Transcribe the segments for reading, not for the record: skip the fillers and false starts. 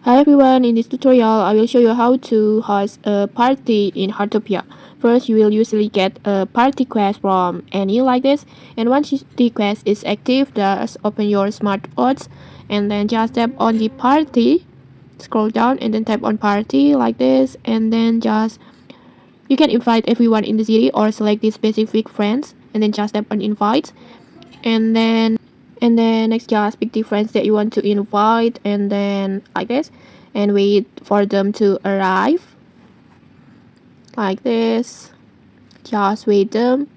Hi everyone, in this tutorial I will show you how to host a party in Heartopia. First, you will usually get a party quest from any like this, and once the quest is active, just open your smartwatch and then just tap on the party, scroll down and then tap on party like this, and then just you can invite everyone in the city or select the specific friends and then just tap on invite, and then next just pick the friends that you want to invite and then like this, and wait for them to arrive like this. Just wait them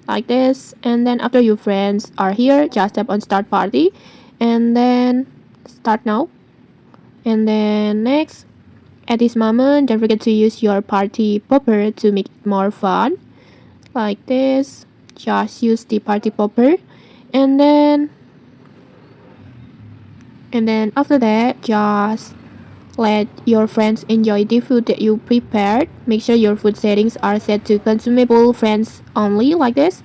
like this, and then after your friends are here, just tap on start party and then start now. And then next, at this moment, don't forget to use your party popper to make it more fun like this. Just use the party popper, and then after that, just let your friends enjoy the food that you prepared. Make sure your food settings are set to consumable friends only like this.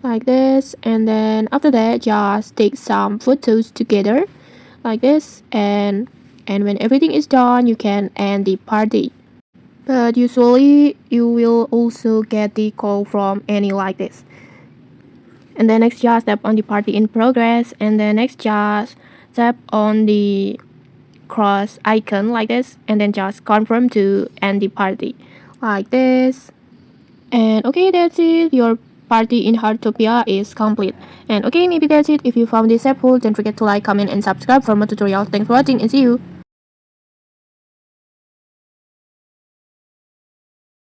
Like this, and then after that just take some photos together like this, and when everything is done you can end the party. But usually you will also get the call from any like this. And then next just tap on the party in progress, and then next just tap on the cross icon like this, and then just confirm to end the party like this. And okay, that's it, your party in Heartopia is complete. And okay, maybe that's it. If you found this helpful, don't forget to like, comment and subscribe for more tutorials. Thanks for watching and see you.